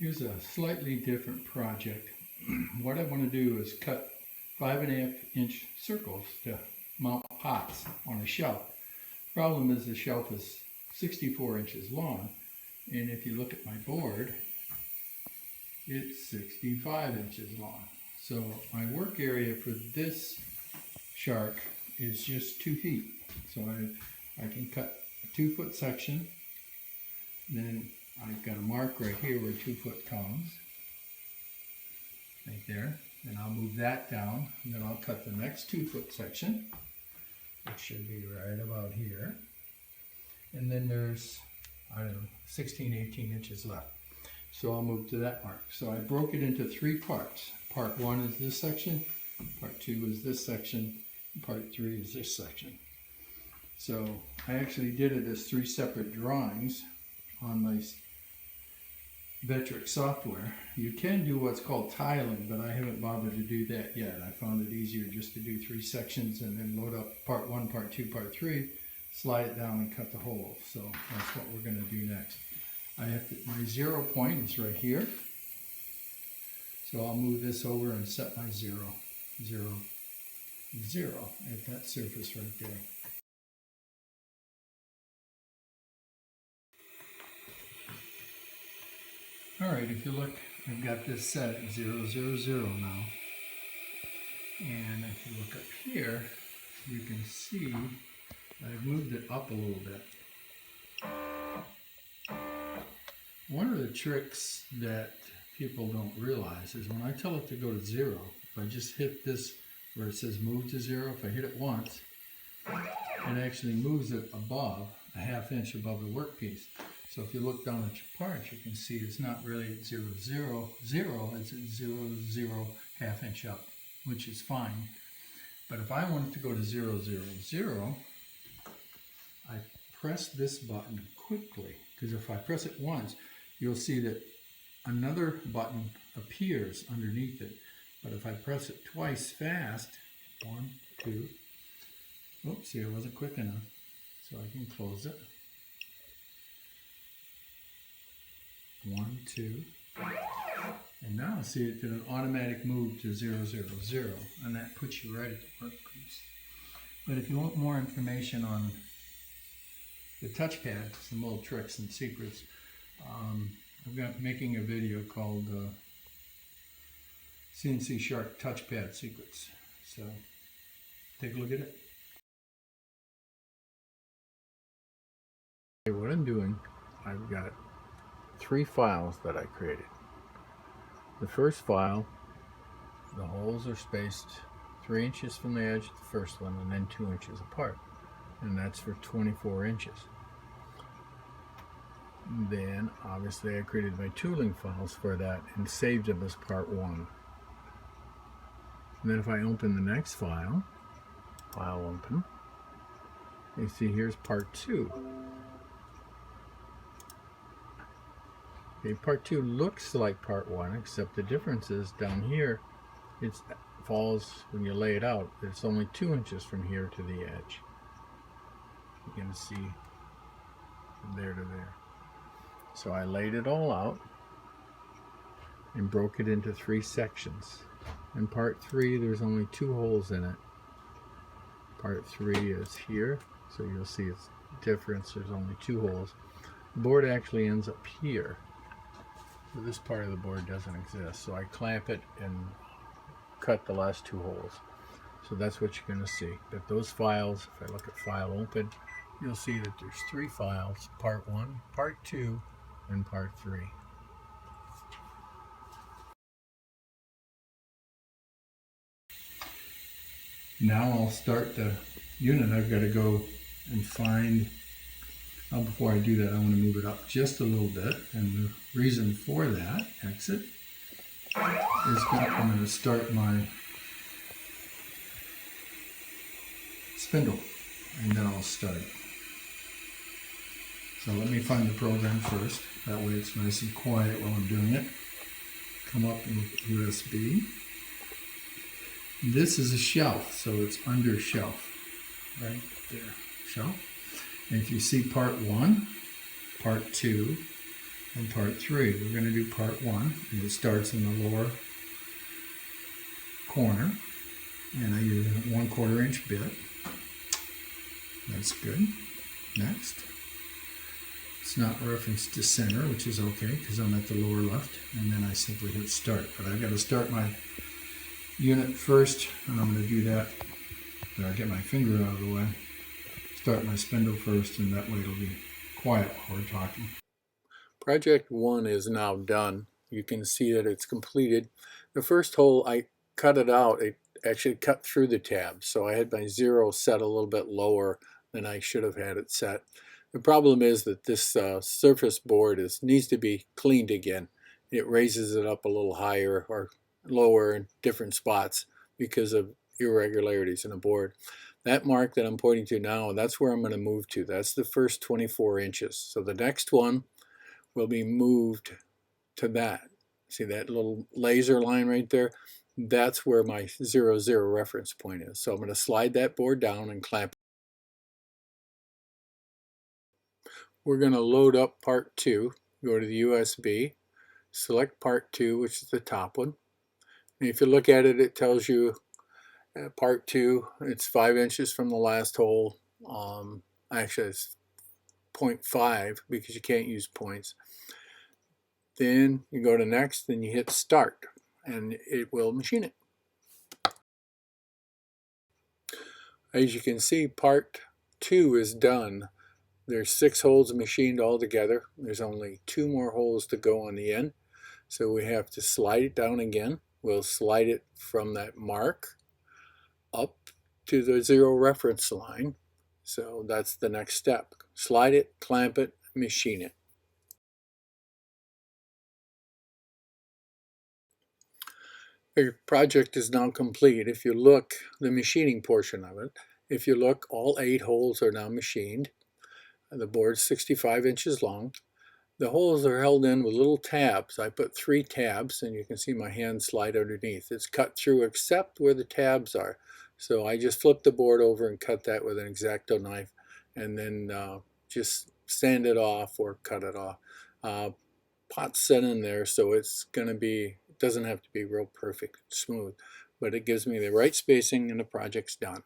Here's a slightly different project. What I want to do is cut 5.5-inch circles to mount pots on a shelf. Problem is the shelf is 64 inches long, and if you look at my board, it's 65 inches long. So my work area for this shark is just 2 feet. So I can cut a 2-foot section. Then I've got a mark right here where 2-foot comes, right there. And I'll move that down, and then I'll cut the next 2-foot section, which should be right about here. And then there's, I don't know, 16, 18 inches left. So I'll move to that mark. So I broke it into 3 parts. Part 1 is this section, part 2 is this section, and part 3 is this section. So I actually did it as 3 separate drawings on my Vectric software. You can do what's called tiling, but I haven't bothered to do that yet. I found it easier just to do 3 sections and then load up part 1, part 2, part 3, slide it down and cut the hole. So that's what we're going to do next. I have to, my 0 point is right here. So I'll move this over and set my 0, 0, 0 at that surface right there. Alright, if you look, I've got this set at 0, 0, 0 now. And if you look up here, you can see I've moved it up a little bit. One of the tricks that people don't realize is when I tell it to go to 0, if I just hit this where it says move to 0, if I hit it once, it actually moves it above, a 1/2 inch above the workpiece. So if you look down at your parts, you can see it's not really at 0, 0, 0, it's at 0, 0, 1/2 inch up, which is fine. But if I want it to go to 0, 0, 0, I press this button quickly, because if I press it once, you'll see that another button appears underneath it. But if I press it twice fast, 1, 2, oops, see, I wasn't quick enough, so I can close it. 1, 2, and now see it did an automatic move to 0, 0, 0, and that puts you right at the workpiece. But if you want more information on the touchpad, some little tricks and secrets, I've got making a video called CNC Shark Touchpad Secrets. So take a look at it. Okay, what I'm doing, I've got 3 files that I created. The first file, the holes are spaced 3 inches from the edge of the first one and then 2 inches apart. And that's for 24 inches. Then, obviously, I created my tooling files for that and saved them as part 1. And then if I open the next file open, you see here's part 2. Okay, part 2 looks like part 1, except the difference is down here, it falls, when you lay it out, it's only 2 inches from here to the edge. You can see from there to there. So I laid it all out and broke it into 3 sections. In part 3, there's only 2 holes in it. Part 3 is here, so you'll see it's difference, there's only 2 holes. The board actually ends up here. So this part of the board doesn't exist, so I clamp it and cut the last 2 holes. So that's what you're going to see. That those files, if I look at file open, you'll see that there's 3 files, part 1, part 2, and part 3. Now I'll start the unit. I've got to go and find, before I do that, I want to move it up just a little bit, and the reason for that, exit, is I'm going to start my spindle, and then I'll start. So let me find the program first, that way it's nice and quiet while I'm doing it. Come up in USB. This is a shelf, so it's under shelf, right there, shelf. And if you see part 1, part 2, in part 3. We're going to do part 1, and it starts in the lower corner, and I use a 1/4 inch bit. That's good. Next. It's not referenced to center, which is okay because I'm at the lower left, and then I simply hit start. But I've got to start my unit first, and I'm going to do that. I'll get my finger out of the way. Start my spindle first, and that way it'll be quiet while we're talking. Project 1 is now done. You can see that it's completed. The first hole, I cut it out. It actually cut through the tab, so I had my 0 set a little bit lower than I should have had it set. The problem is that this surface board needs to be cleaned again. It raises it up a little higher or lower in different spots because of irregularities in the board. That mark that I'm pointing to now, that's where I'm going to move to. That's the first 24 inches. So the next one will be moved to that. See that little laser line right there? That's where my 0, 0 reference point is. So I'm going to slide that board down and clamp. We're going to load up part 2. Go to the USB, select part 2, which is the top one. And if you look at it, it tells you part 2, it's 5 inches from the last hole. Actually, it's 0.5 because you can't use points. Then you go to next, then you hit start, and it will machine it. As you can see, part 2 is done. There's 6 holes machined all together. There's only 2 more holes to go on the end. So we have to slide it down again. We'll slide it from that mark up to the 0 reference line. So that's the next step. Slide it, clamp it, machine it. The project is now complete. If you look, the machining portion of it, if you look, all 8 holes are now machined. The board's 65 inches long. The holes are held in with little tabs. I put 3 tabs, and you can see my hand slide underneath. It's cut through except where the tabs are. So I just flip the board over and cut that with an X-Acto knife, and then just sand it off or cut it off. Pot's set in there, so it's going to be, it doesn't have to be real perfect, smooth, but it gives me the right spacing and the project's done.